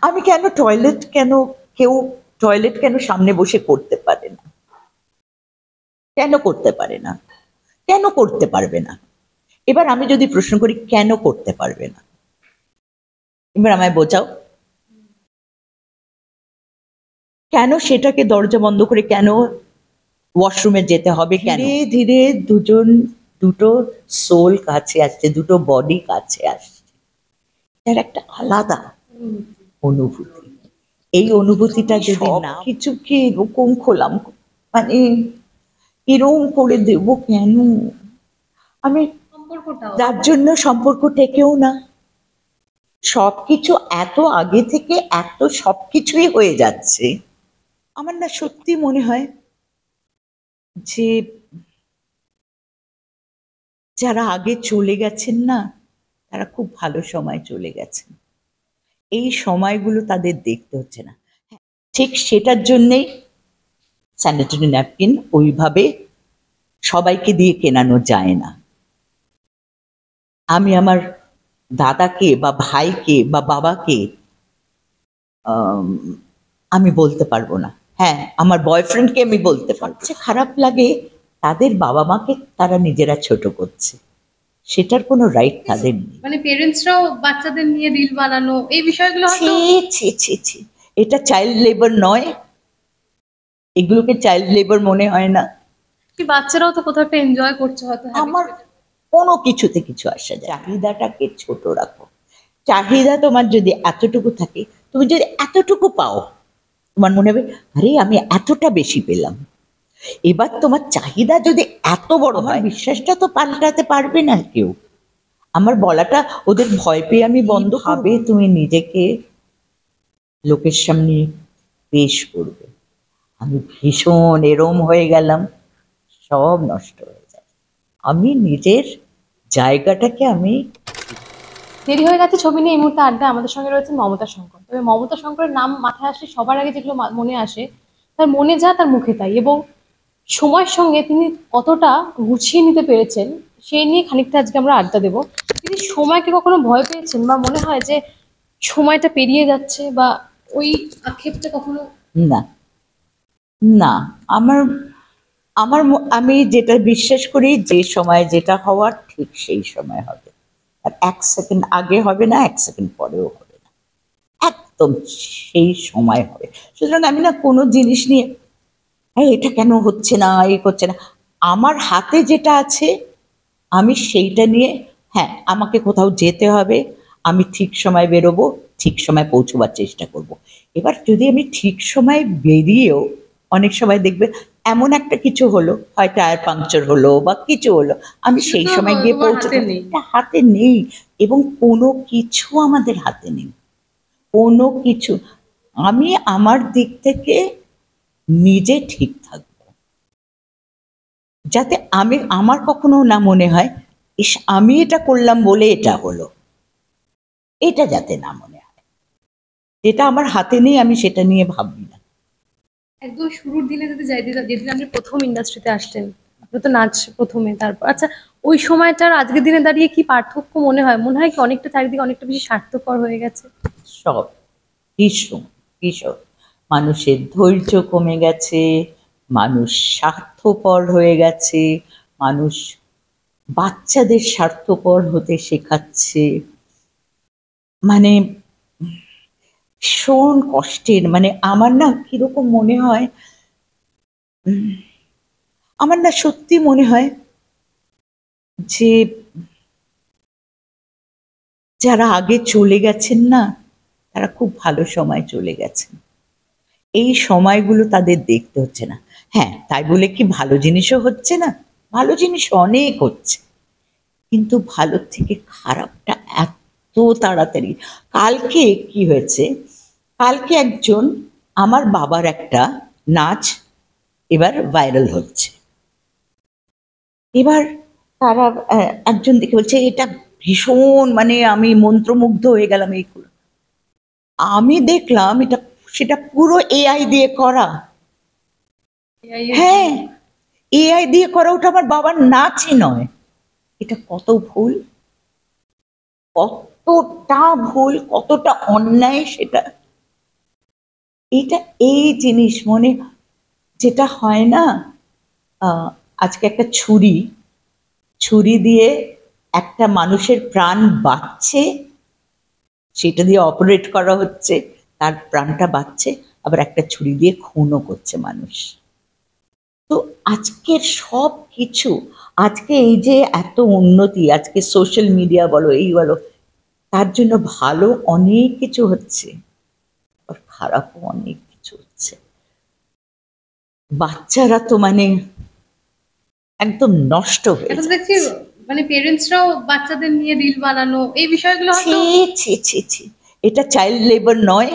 আমি কেউ টয়লেট কেন সামনে বসে করতে পারে না? কেন করতে পারে না? কেন করতে পারবে না? এবার আমি যদি প্রশ্ন করি কেন করতে পারবে না, এবার আমায় বোঝাও। কেন সেটাকে দরজা বন্ধ করে কেন ওয়াশরুমে যেতে হবে? কেন? ধীরে ধীরে দুটো সোল কাছে আসছে, দুটো বডি কাছে আসছে, এর একটা আলাদা অনুভূতি। এই অনুভূতিটা যদি না কিছুকে এরকম খোলাম, মানে এরকম করে দেব কেন? আমি যার জন্য সম্পর্ক টেকেও না। সবকিছু এত আগে থেকে এত সবকিছুই হয়ে যাচ্ছে। আমার না সত্যি মনে হয় যে যারা আগে চলে গেছেন না, তারা খুব ভালো সময় চলে গেছেন। এই সময়গুলো তাদের দেখতে হচ্ছে না। ঠিক সেটার জন্যেই স্যানিটারি ন্যাপকিন ওইভাবে সবাইকে দিয়ে কেনানো যায় না। আমি আমার দাদাকে বা ভাইকে বা বাবাকে আমি বলতে পারবো না। হ্যাঁ, আমার বয়ফ্রেন্ডকে আমি বলতে পারবো। খারাপ লাগে তাদের বাবা মাকে তারা নিজেরা ছোট করছে, সেটার কোনো রাইট তাদের নেই। মানে পেরেন্টসরাও বাচ্চাদের নিয়ে রিল বানানো, এই বিষয়গুলো হয়তো ছি, এটা চাইল্ড লেবার নয়? এগুলোকে চাইল্ড লেবার মনে হয় না? কি বাচ্চারাও তো কোথাও একটা এনজয় করছে হয়তো। আমার কোনো কিছুতে কিছু আসে যায়। চাহিদাটাকে ছোট রাখো। চাহিদা তোমার যদি এতটুকু থাকে, তুমি যদি এতটুকু পাও, তোমার মনে হবে আরে আমি এতটা বেশি পেলাম। এবার তোমার চাহিদা যদি এত বড় হয়, বিশ্বাসটা তো পাল্টাতে পারবে না কেউ। আমার বলাটা ওদের ভয় পেয়ে আমি বন্ধ হবে, তুমি নিজেকে লোকের সামনে পেশ করবে। আমি ভীষণ এরম হয়ে গেলাম, সব নষ্ট হয়ে যায়। আমি নিজের জায়গাটাকে আমি দেরি হয়ে গেছে ছবি নিয়ে এই মুহূর্তে আড্ডা। আমাদের সঙ্গে রয়েছে মমতা শঙ্কর। তবে মমতা শঙ্করের নাম মাথায় আসলে সবার আগে যেগুলো মনে আসে, তার মনে যা তার মুখে তাই, এবং সময়ের সঙ্গে তিনি কতটা গুছিয়ে নিতে পেরেছেন সেই নিয়ে খানিকটা আজকে আমরা আড্ডা দেব। তিনি সময়কে কখনো ভয় পেয়েছেন, বা মনে হয় যে সময়টা পেরিয়ে যাচ্ছে, বা ওই আক্ষেপটা কখনো? না, না, আমার আমার আমি যেটা বিশ্বাস করি, যে সময় যেটা হওয়ার ঠিক সেই সময় হবে। আর 1 সেকেন্ড আগে হবে না, 1 সেকেন্ড পরেও হবে না, একদম সেই সময় হবে। সুতরাং আমি না কোনো জিনিস নিয়ে এটা কেন হচ্ছে না, এই করছে না, আমার হাতে যেটা আছে আমি সেইটা নিয়ে, হ্যাঁ আমাকে কোথাও যেতে হবে, আমি ঠিক সময় বেরোবো, ঠিক সময় পৌঁছবার চেষ্টা করব। এবার যদি আমি ঠিক সময় বেরিয়েও অনেক সময় দেখবে এমন একটা কিছু হলো, হয় টায়ার পাংচার হলো বা কিছু হলো, আমি সেই সময় গিয়ে পৌঁছতে, এটা হাতে নেই। এবং কোনো কিছু আমাদের হাতে নেই, কোনো কিছু। আমি আমার দিক থেকে নিজে ঠিক থাকবো, যাতে আমার কখনো না মনে হয় ইস আমি এটা করলাম বলে এটা হলো, এটা যাতে না মনে হয়। যেটা আমার হাতে নেই আমি সেটা নিয়ে ভাবি না। একদম শুরুর দিনে যদি যাই, যেদিন আপনি প্রথম ইন্ডাস্ট্রিতে আসলেন, আপনি তো নাচ প্রথমে, তারপর আচ্ছা, ওই সময়টার আজকের দিনে দাঁড়িয়ে কি পার্থক্য মনে হয়? মনে হয় কি অনেকটা চারিদিকে অনেকটা বেশি স্বার্থপর হয়ে গেছে? সব ভীষণ ভীষণ, মানুষের ধৈর্য কমে গেছে, মানুষ স্বার্থপর হয়ে গেছে, মানুষ বাচ্চাদের স্বার্থপর হতে শেখাচ্ছে। মানে ভীষণ কষ্টের, মানে আমার না কিরকম মনে হয়, আমার না সত্যি মনে হয় যে যারা আগে চলে গেছেন না, তারা খুব ভালো সময় চলে গেছেন। এই সময়গুলো তাদের দেখতে হচ্ছে না। হ্যাঁ, তাই বলে কি ভালো জিনিসও হচ্ছে না? ভালো জিনিস অনেক হচ্ছে, কিন্তু ভালোর থেকে খারাপটা এত তাড়াতাড়ি। কালকে কি হয়েছে, কালকে একজন, আমার বাবার একটা নাচ এবার ভাইরাল হচ্ছে। এবার তারা একজন দেখে বলছে এটা ভীষণ, মানে আমি মন্ত্রমুগ্ধ হয়ে গেলাম এইগুলো। আমি দেখলাম সেটা পুরো এআই দিয়ে করা। হ্যাঁ, এআই দিয়ে করা, ওটা আমার বাবার নাচই নয়। এটা কত ভুল, কতটা ভুল, কতটা অন্যায় সেটা। এইটা এই জিনিস মনে যেটা হয় না, আহ, আজকে একটা ছুরি ছুরি দিয়ে একটা মানুষের প্রাণ বাঁচছে, সেটা দিয়ে অপারেট করা হচ্ছে, তার প্রাণটা বাঁচছে, আবার একটা ছুরি দিয়ে খুনও করছে মানুষ। তো আজকের সব কিছু, আজকে এই যে এত উন্নতি, আজকে সোশ্যাল মিডিয়া বলো এই বলো, তার জন্য ভালো অনেক কিছু হচ্ছে, আর খারাপও অনেক কিছু হচ্ছে। বাচ্চারা তো মানে একদম নষ্ট হয়ে এখন দেখছি যাচ্ছে। মানে পেরেন্টসরাও বাচ্চাদের নিয়ে রিল বানানো, এই বিষয়গুলো ছি হয়তো ছি ছি ছি, এটা চাইল্ড লেবার নয়?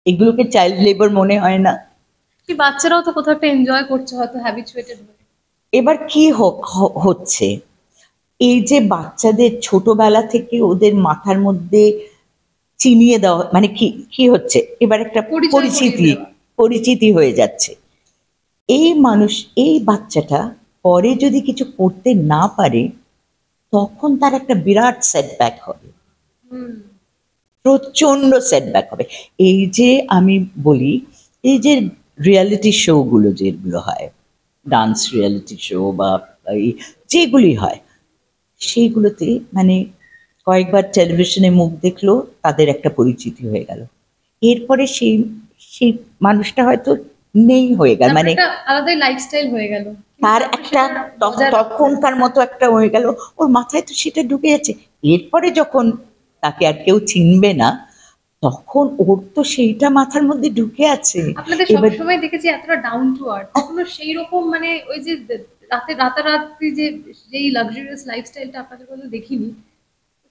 এগুলোকে চাইল্ড লেবার মনে হয় না? কি বাচ্চারাও তো কোথাও একটা এনজয় করছে হয়তো, হ্যাবিচুয়েটেড হয়ে। এবার কি হচ্ছে, এই যে বাচ্চাদের ছোটবেলা থেকে ওদের মাথার মধ্যে চিনিয়ে দেওয়া, মানে কি কি হচ্ছে, এবার একটা পরিচয় করিয়ে পরিচিতি দেওয়া। পরিচিতি হয়ে যাচ্ছে। এই মানুষ, এই বাচ্চাটা পরে যদি কিছু করতে না পারে, তখন তার একটা বিরাট সেটব্যাক হবে, হুম। প্রচন্ড সেটব্যাক হবে। এই যে আমি বলি, এই যে রিয়ালিটি শোগুলো যেগুলো হয়, ডান্স রিয়ালিটি শো বা এই যেগুলি হয়, সেইগুলোতে মানে কয়েকবার টেলিভিশনে মুখ দেখলো, তাদের একটা পরিচিতি হয়ে গেল, এরপরে সেই সেই মানুষটা হয়তো নেই হয়ে গেল, তারপর মানে একটা আলাদাই লাইফস্টাইল হয়ে গেল, কিন্তু তার তারপরে একটা সেটা বজায় রাখতে হবে। তখনকার মতো একটা হয়ে গেল, ওর মাথায় তো সেটা ঢুকে যাচ্ছে। এরপরে যখন তাকে আর কেউ চিনবে না, তখন ওর তো সেইটা মাথার মধ্যে ঢুকে আছে। আপনাদের এবার সবসময় দেখেছি এতটা ডাউন টু আর্থ, কখনো সেই রকম মানে ওই যে রাতারাতি যে যেই লাক্সারিয়াস লাইফস্টাইলটা আপনাদের কোনো দেখিনি,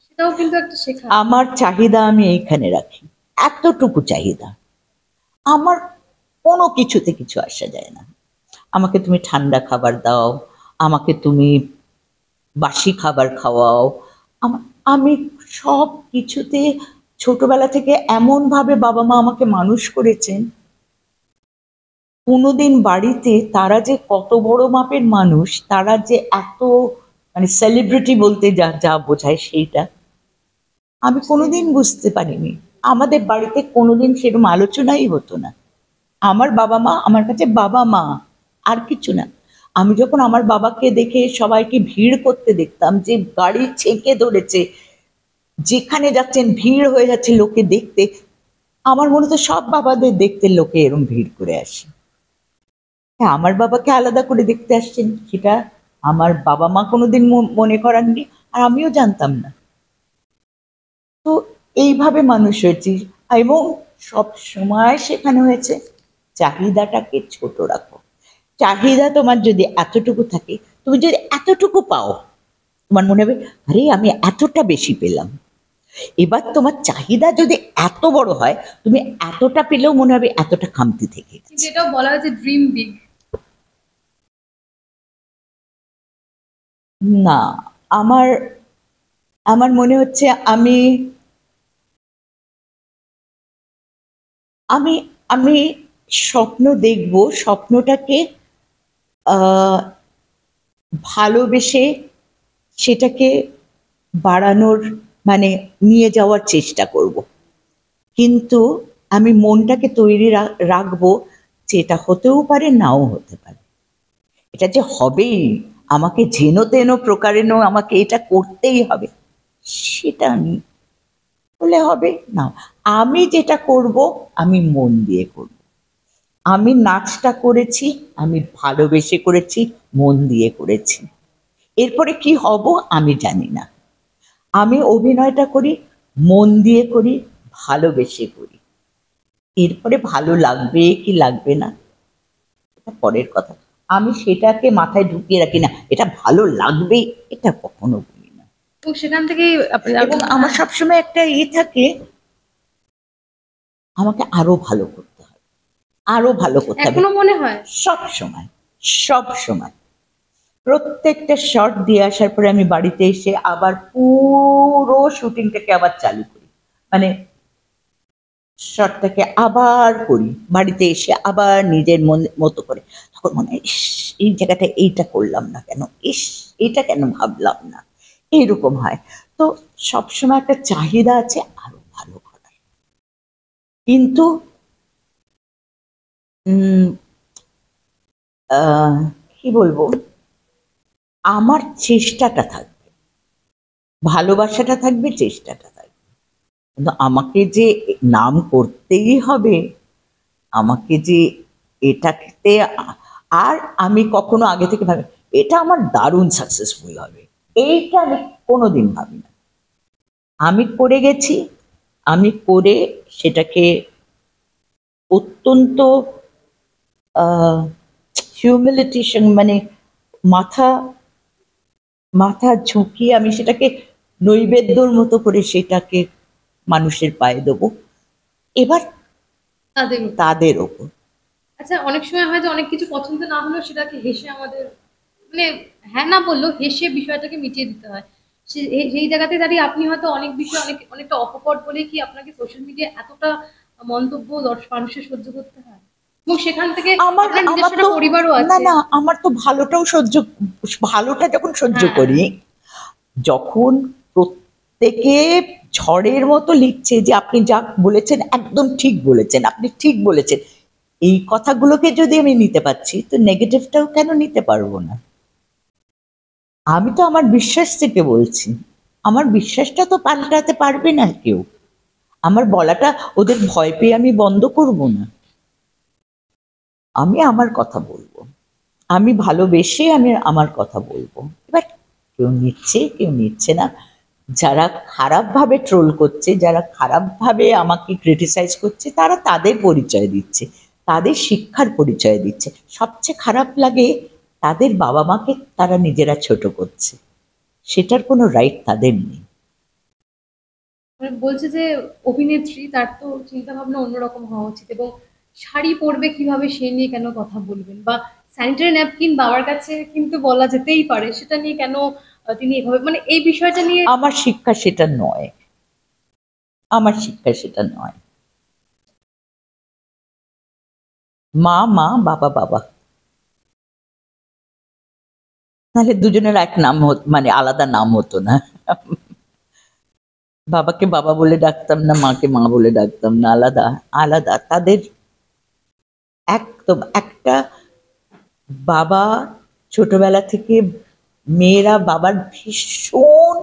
সেটাও কিন্তু একটা শেখা। আমার চাহিদা আমি এইখানে রাখি, এতটুকু চাহিদা। আমার কোনো কিছুতে কিছু আসা যায় না। আমাকে তুমি ঠান্ডা খাবার দাও, আমাকে তুমি বাসি খাবার খাওয়াও, আমি সব কিছুতে, ছোটবেলা থেকে এমনভাবে বাবা মা আমাকে মানুষ করেছেন, কোনোদিন বাড়িতে তারা যে কত বড় মাপের মানুষ, তারা যে এত মানে সেলিব্রিটি বলতে যা যা বোঝায় সেইটা আমি কোনোদিন বুঝতে পারিনি। আমাদের বাড়িতে কোনোদিন সেরকম আলোচনাই হতো না। আমার বাবা মা আমার কাছে বাবা মা, আর কিছু না। আমি যখন আমার বাবাকে দেখে সবাইকে ভিড় করতে দেখতাম, যে গাড়ি ছেঁকে ধরেছে, যেখানে যাচ্ছেন ভিড় হয়ে যাচ্ছে লোকে দেখতে, আমার মনে হতো সব বাবাদের দেখতে লোকে এরম ভিড় করে আসে। হ্যাঁ, আমার বাবাকে আলাদা করে দেখতে আসছেন, সেটা আমার বাবা মা কোনোদিন মনে করাননি, আর আমিও জানতাম না। তো এইভাবে মানুষ হয়েছি, এবং সব সময় শেখানো হয়েছে চাহিদাটাকে ছোট রাখো। চাহিদা তোমার যদি এতটুকু থাকে, তুমি যদি এতটুকু পাও, তোমার মনে হবে আরে আমি এতটা বেশি পেলাম। এবার তোমার চাহিদা যদি এত বড় হয়, তুমি এতটা পেলেও মনে হবে এতটা খামতি থেকে কিন্তু গেছে। এটাও বলা হয়েছে ড্রিম বিগ। না, আমার আমার মনে হচ্ছে আমি আমি আমি স্বপ্ন দেখব, স্বপ্নটাকে আহ ভালোবেসে সেটাকে বাড়ানোর, মানে নিয়ে যাওয়ার চেষ্টা করব। কিন্তু আমি মনটাকে তৈরি রাখবো যে এটা হতেও পারে, নাও হতে পারে। এটা যে হবেই, আমাকে যেন তেন প্রকারেণ আমাকে এটা করতেই হবে, সেটা আমি বলে হবে না। আমি যেটা করব, আমি মন দিয়ে করব। আমি নাচটা করেছি, আমি ভালোবেসে করেছি, মন দিয়ে করেছি। এরপরে কি হব আমি জানি না। আমি অভিনয়টা করি, মন দিয়ে করি, ভালোবেসে করি। এরপরে ভালো লাগবে কি লাগবে না, এটা পরের কথা। আমি সেটাকে মাথায় ঢুকিয়ে রাখি না, এটা ভালো লাগবে, এটা কখনো বলি না। তো সেখান থেকেই এবং আমার সবসময় একটা থাকে, আমাকে আরো ভালো করতে হবে, আরো ভালো করতে হবে। এখনো মনে হয়। সব সময়, সব সময় প্রত্যেকটা শট দিয়ে আসার পরে আমি বাড়িতে এসে আবার পুরো শুটিংটাকে আবার চালু করি, মানে শটটাকে আবার করি, বাড়িতে এসে আবার নিজের মতো করে। তখন মনে হয়, ইস, এই জায়গাটা এইটা করলাম না কেন, ইস, এটা কেন ভাবলাম না, এইরকম হয়। তো সবসময় একটা চাহিদা আছে আরো ভালো করার, কিন্তু উম, আহ, কি বলবো, আমার চেষ্টাটা থাকবে, ভালোবাসাটা থাকবে, চেষ্টাটা থাকবে। কিন্তু আমাকে যে নাম করতেই হবে, আমাকে যে এটাতে আর আমি কখনো আগে থেকে ভাবি এটা আমার দারুণ সাকসেসফুল হবে, এইটা আমি কোনোদিন ভাবি না। আমি করে গেছি, আমি করে সেটাকে অত্যন্ত হিউমিলিটির সঙ্গে, মানে মাথা মাথা ঝুঁকিয়ে আমি সেটাকে নৈবেদ্যর মতো করে সেটাকে মানুষের পায়ে দেবো, এবার তাদের তাদের ওপর। আচ্ছা, অনেক সময় হয় যে অনেক কিছু পছন্দ না হলেও সেটাকে হেসে আমাদের মানে হ্যাঁ না বললেও হেসে বিষয়টাকে মিটিয়ে দিতে হয়। সেই জায়গাতে দাঁড়িয়ে আপনি হয়তো অনেক বিষয় অনেকটা অকপট বলে কি আপনাকে সোশ্যাল মিডিয়া এতটা মন্তব্য মানুষের সহ্য করতে হয়, এবং সেখান থেকে আমার আপনার আমার নিজস্ব তো একটা পরিবারও না আছে। না, আমার তো ভালোটাও সহ্য, ভালোটা যখন সহ্য হ্যাঁ, করি, যখন প্রত্যেকে ঝড়ের মতো লিখছে যে আপনি যা বলেছেন একদম ঠিক বলেছেন, আপনি ঠিক বলেছেন, এই কথাগুলোকে যদি আমি নিতে পারছি, তো নেগেটিভটাও কেন নিতে পারবো না? আমি তো আমার বিশ্বাস থেকে বলছি, আমার বিশ্বাসটা তো পাল্টাতে পারবে না কেউ। আমার বলাটা ওদের ভয় পেয়ে আমি বন্ধ করব না, আমি আমার কথা বলবো, আমি ভালোবেসে আমি আমার কথা বলবো। এবার কেউ নিচ্ছে কেউ নিচ্ছে না, যারা খারাপভাবে ট্রোল করছে, যারা খারাপভাবে আমাকে ক্রিটিসাইজ করছে, তারা তাদের পরিচয় দিচ্ছে, তাদের শিক্ষার পরিচয় দিচ্ছে। সবচেয়ে খারাপ লাগে তাদের বাবা মাকে তারা নিজেরা ছোট করছে, সেটার কোনো রাইট তাদের নেই। মানে বলছে যে অভিনেত্রী তার তো চিন্তা ভাবনা অন্যরকম হওয়া উচিত, এবং শাড়ি পরবে কিভাবে সে নিয়ে কেন কথা বলবেন, বা স্যানিটারি ন্যাপকিন বাবার কাছে কিন্তু বলা যেতেই পারে, সেটা নিয়ে কেন তিনি এভাবে মানে এই বিষয়টা নিয়ে। আমার শিক্ষা সেটা নয়, আমার শিক্ষা সেটা নয়। মা মা, বাবা বাবা, নাহলে দুজনের এক নাম মানে আলাদা নাম হতো না। বাবাকে বাবা বলে ডাকতাম না, মাকে মা বলে ডাকতাম না, আলাদা আলাদা তাদের। একদম একটা বাবা, ছোটবেলা থেকে মেয়েরা বাবার ভীষণ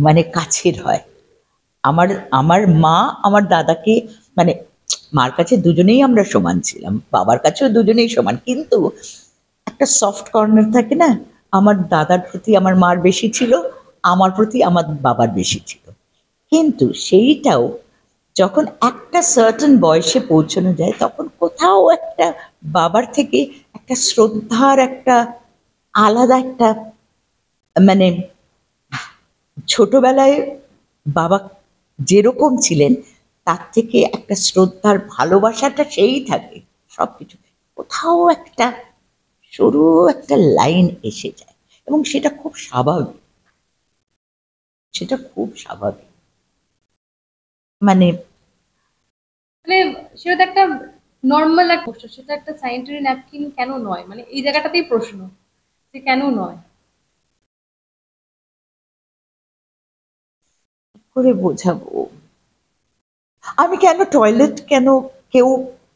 মানে কাছের হয়। আমার আমার মা আমার দাদাকে, মানে মার কাছে দুজনেই আমরা সমান ছিলাম, বাবার কাছেও দুজনেই সমান, কিন্তু একটা সফট কর্নার থাকে না, আমার দাদার প্রতি আমার মার বেশি ছিল, আমার প্রতি আমার বাবার বেশি ছিল। কিন্তু সেইটাও যখন একটা সার্টেন বয়সে পৌঁছানো যায়, তখন কোথাও একটা বাবার থেকে একটা শ্রদ্ধার একটা আলাদা একটা, মানে ছোটবেলায় বাবা যেরকম ছিলেন তার থেকে একটা শ্রদ্ধার ভালোবাসাটা সেই থাকে সব কিছু, কোথাও একটা সরু একটা লাইন এসে যায়, এবং সেটা খুব স্বাভাবিক, সেটা খুব স্বাভাবিক। মানে মানে সেটা তো একটা নর্মাল এক প্রশ্ন, সেটা একটা স্যানিটারি ন্যাপকিন কেন নয়, মানে এই জায়গাটাতেই প্রশ্ন যে কেন নয়। করে বোঝাবো, আমি কেন টয়লেট কেন, কেউ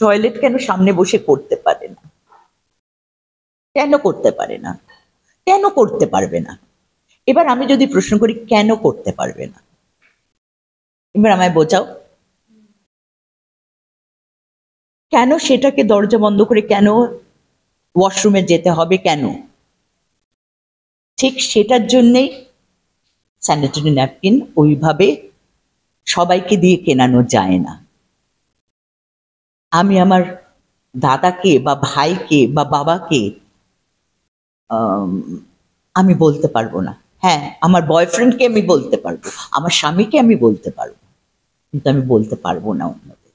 টয়লেট কেন সামনে বসে করতে পারে না, কেন করতে পারে না, কেন করতে পারবে না? এবার আমি যদি প্রশ্ন করি কেন করতে পারবে না, এবার আমায় বোঝাও, কেন সেটাকে দরজা বন্ধ করে কেন ওয়াশরুমে যেতে হবে কেন? ঠিক সেটার জন্যেই স্যানিটারি ন্যাপকিন ওইভাবে সবাইকে দিয়ে কেনানো যায় না। আমি আমার দাদাকে বা ভাইকে বা বাবাকে আম, আমি বলতে পারবো না। হ্যাঁ, আমার বয়ফ্রেন্ডকে আমি বলতে পারবো, আমার স্বামীকে আমি বলতে পারবো, কিন্তু আমি বলতে পারবো না অন্যদের।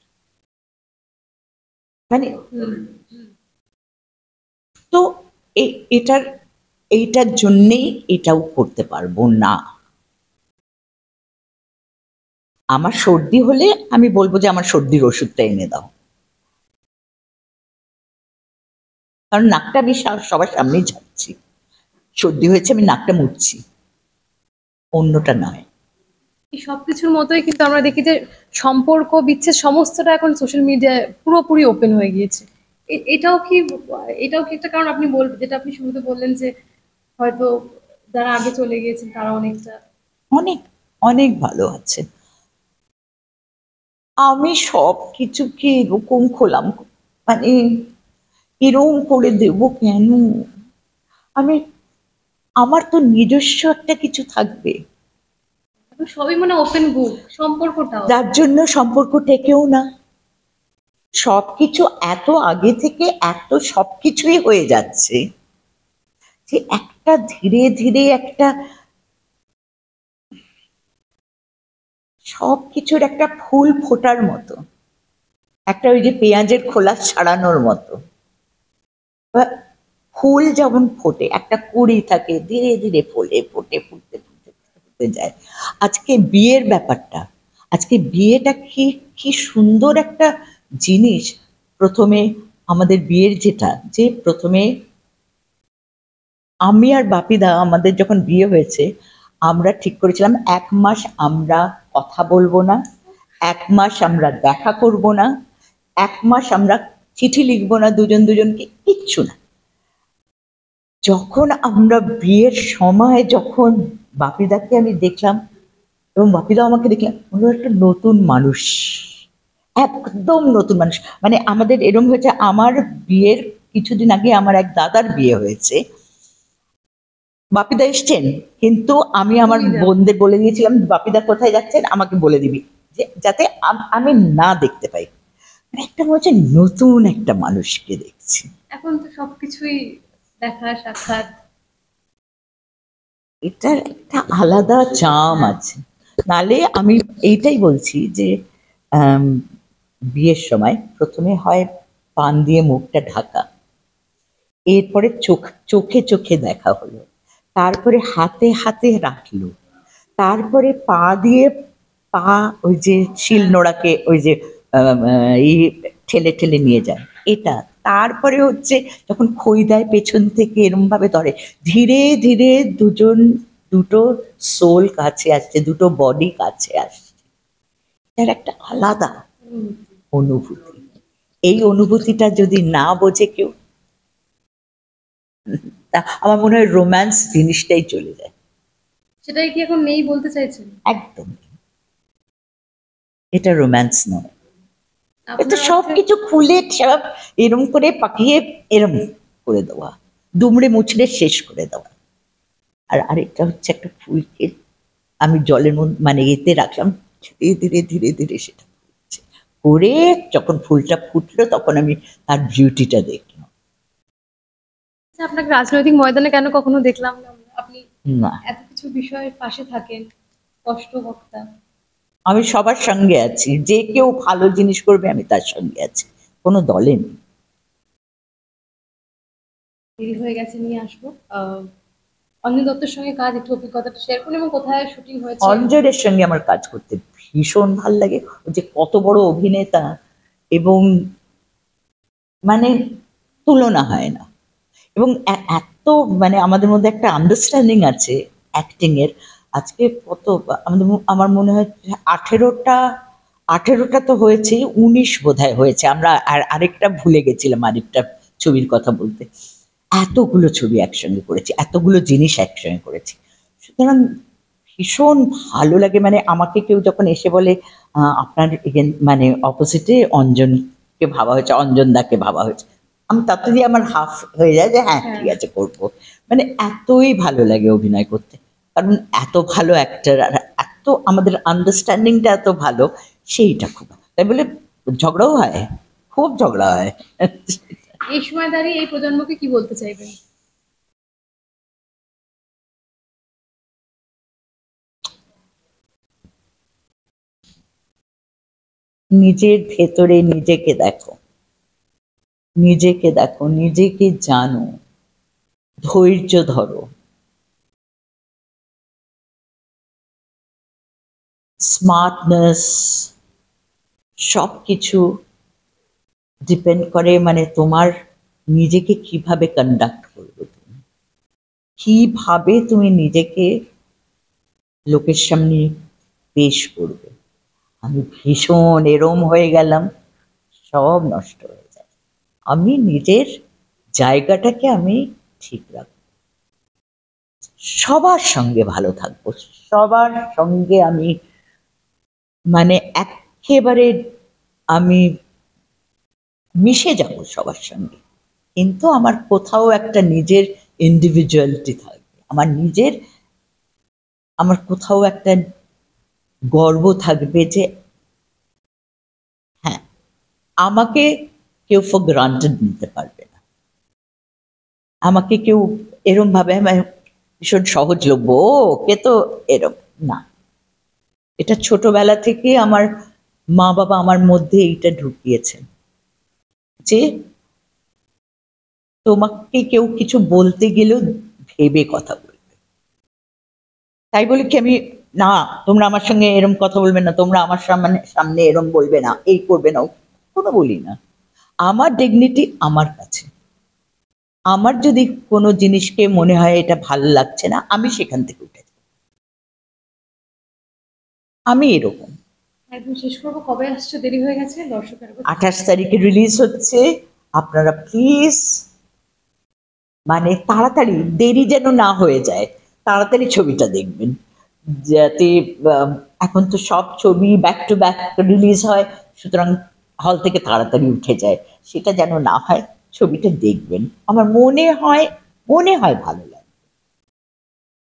মানে হুম। তো এটার এইটার জন্যেই এটাও করতে পারবো না। আমার সর্দি হলে আমি বলবো যে আমার সর্দির ওষুধটা এনে দাও, কারণ নাকটা আমি সবার সামনেই ঝাড়ছি, সর্দি হয়েছে আমি নাকটা মুছছি, অন্যটা নয়। এই সবকিছুর মতোই কিন্তু আমরা দেখি যে সম্পর্ক বিচ্ছেদ সমস্তটা এখন সোশ্যাল মিডিয়ায় পুরোপুরি ওপেন হয়ে গিয়েছে। এটাও কি একটা কারণ আপনি যেটা আপনি শুরুতে বললেন যে হয়তো যারা আগে চলে গিয়েছেন তারা অনেকটা। অনেক অনেক ভালো আছে। আমি সব কিছুকে এরকম খোলাম, মানে এরকম করে দেবো কেন? আমি, আমার তো নিজস্ব একটা কিছু থাকবে, এখন সবই মানে ওপেন বুক, সম্পর্কটাও। যার জন্য সম্পর্ক টেকেও না। সবকিছু এত আগে থেকে এত সবকিছুই হয়ে যাচ্ছে যে একটা ধীরে ধীরে একটা সবকিছুর একটা ফুল ফোটার মতো, একটা ওই যে পেঁয়াজের খোলা ছাড়ানোর মতো, বা ফুল যেমন ফোটে, একটা কুঁড়ি থাকে, ধীরে ধীরে ফোলে, ফোটে, ফুটতে ফুটতে ফুটতে ফুটতে যায়। আজকে বিয়ের ব্যাপারটা, আজকে বিয়েটা কি কি সুন্দর একটা জিনিস। প্রথমে আমাদের বিয়ের যেটা, যে প্রথমে আমি আর বাপিদা আমাদের যখন বিয়ে হয়েছে, আমরা ঠিক করেছিলাম 1 মাস আমরা কথা বলবো না, 1 মাস আমরা দেখা করব না, 1 মাস আমরা চিঠি লিখবো না দুজন দুজনকে, কিচ্ছু না। যখন আমরা বিয়ের সময় যখন বাপিদাকে আমি দেখলাম এবং বাপিদাও আমাকে দেখলাম, হলো একটা নতুন মানুষ, একদম নতুন মানুষ। মানে আমাদের এরম হয়েছে, আমার বিয়ের কিছুদিন আগে আমার এক দাদার বিয়ে হয়েছে, বাপিদা এসছেন, কিন্তু আমি আমার তুমি যাও। বোনদের বলে দিয়েছিলাম বাপিদা কোথায় যাচ্ছেন আমাকে বলে দিবি, যে যাতে আমি না দেখতে পাই। মানে একটা মনে হচ্ছে নতুন একটা মানুষকে দেখছি। এখন তো সবকিছুই দেখা সাক্ষাৎ। এটার একটা আলাদা চাম আছে। নালে আমি এইটাই বলছি যে আম, বিয়ের সময় প্রথমে হয় পান দিয়ে মুখটা ঢাকা, এরপরে চোখে চোখে দেখা হলো, তারপরে হাতে হাতে রাখলো, তারপরে পা দিয়ে পা, ওই যে শিল নোড়াকে ওই যে এই ঠেলে ঠেলে নিয়ে যায় এটা, তারপরে হচ্ছে যখন খই দেয় পেছন থেকে এরম ভাবে ধরে, ধীরে ধীরে দুটো সোল কাছে আসছে, দুটো বডি কাছে আসছে। এর একটা আলাদা অনুভূতি। এই অনুভূতিটা যদি না বোঝে কেউ, তা আমার মনে হয় রোম্যান্স জিনিসটাই চলে যায়। সেটাই কি এখন নেই বলতে চাইছেন? একদম, এটা রোম্যান্স নয়। এটা আপনার সব অর্থে। কিছু খুলে সব এরম করে পাকিয়ে এরম করে দেওয়া, দুমড়ে মুচড়ে শেষ করে দেওয়া। আর আরেকটা হচ্ছে একটা ফুলকে আমি জলের মধ্যে মানে এতে রাখলাম, ধীরে ধীরে ধীরে ধীরে সেটা ফুটছে। করে যখন ফুলটা ফুটলো তখন আমি তার বিউটিটা দেখলাম। আচ্ছা, আপনাকে রাজনৈতিক ময়দানে কেন কখনো দেখলাম না আমরা? আপনি না, এত কিছু বিষয়ের পাশে থাকেন, স্পষ্ট বক্তা। আমি সবার সঙ্গে আছি, যে কেউ ভালো জিনিস করবে আমি তার সঙ্গে আছি, কোনো দলে নেই। দেরি হয়ে গেছে, নিয়ে আসবো। অঞ্জন দত্তের সঙ্গে কাজ, একটু অভিজ্ঞতাটা শেয়ার করুন এবং কোথায় শুটিং হয়েছে। অঞ্জনের সঙ্গে আমার কাজ করতে ভীষণ ভাল লাগে। ও যে কত বড় অভিনেতা, এবং মানে তুলনা হয় না। এবং এত মানে আমাদের মধ্যে একটা আন্ডারস্ট্যান্ডিং আছে অ্যাক্টিং এর। আজকে কত, আমার মনে হয় 18টা তো হয়েছে, 19 বোধহয় হয়েছে। আমরা আরেকটা ভুলে গেছিলাম, আরেকটা ছবির কথা বলতে। এতগুলো ছবি একসঙ্গে করেছি, এতগুলো জিনিস একসঙ্গে করেছি, সুতরাং ভীষণ ভালো লাগে। মানে আমাকে কেউ যখন এসে বলে আপনার মানে অপোজিটে অঞ্জনকে ভাবা হয়েছে, অঞ্জন দাকে ভাবা হয়েছে, আমি তাতে দিয়ে আমার হাফ হয়ে যায় যে হ্যাঁ ঠিক আছে করবো। মানে এতই ভালো লাগে অভিনয় করতে, কারণ এত ভালো অ্যাক্টর, আর এত আমাদের আন্ডারস্ট্যান্ডিংটা এত ভালো, সেইটা খুব, তাই বলে ঝগড়াও হয়, খুব ঝগড়া হয়। এই সময় দাঁড়িয়ে এই প্রজন্মকে কি বলতে চাইবেন? নিজের ভেতরে নিজেকে দেখো, নিজেকে দেখো, নিজেকে জানো, ধৈর্য ধরো, স্মার্টনেস, সব কিছু ডিপেন্ড করে মানে তোমার নিজেকে কিভাবে কন্ডাক্ট করবে, তুমি কিভাবে তুমি নিজেকে লোকের সামনে বেশ করবে। আমি ভীষণ এরম হয়ে গেলাম, সব নষ্ট হয়ে যায়। আমি নিজের জায়গাটাকে আমি ঠিক রাখবো, সবার সঙ্গে ভালো থাকবো, সবার সঙ্গে আমি মানে একেবারে আমি মিশে যাব সবার সঙ্গে, কিন্তু আমার কোথাও একটা নিজের ইন্ডিভিজুয়ালিটি থাকবে, আমার কোথাও একটা গর্ব থাকবে যে হ্যাঁ, আমাকে কেউ ফর গ্রান্টেড নিতে পারবে না, আমাকে কেউ এরম ভাবে ভীষণ সহজলভ্য, ও ওকে তো এরম না। এটা ছোটবেলা থেকে আমার মা বাবা আমার মধ্যে এইটা ঢুকিয়েছেন যে তোমাকে কেউ কিছু বলতে গেলেও ভেবে কথা বলবে। তাই বলে কি আমি, না তোমরা আমার সঙ্গে এরম কথা বলবে না, তোমরা আমার সামনে সামনে এরম বলবে না, এই করবে না, কোনো বলি না। আমার ডিগনিটি আমার কাছে, আমার যদি কোনো জিনিসকে মনে হয় এটা ভালো লাগছে না, আমি সেখান থেকে উঠে যাই, আমি এরকম। একদম শেষ করবো, কবে আসছে? দেরি হয়ে গেছে, দর্শকের কাছে। 28 তারিখে রিলিজ হচ্ছে, আপনারা প্লিজ মানে তাড়াতাড়ি, দেরি যেন না হয়ে যায়, তাড়াতাড়ি ছবিটা দেখবেন, যাতে এখন তো সব ছবি ব্যাক টু ব্যাক রিলিজ হয়, সুতরাং হল থেকে তাড়াতাড়ি উঠে যায়, সেটা যেন না হয়, ছবিটা দেখবেন, আমার মনে হয় ভালো লাগবে।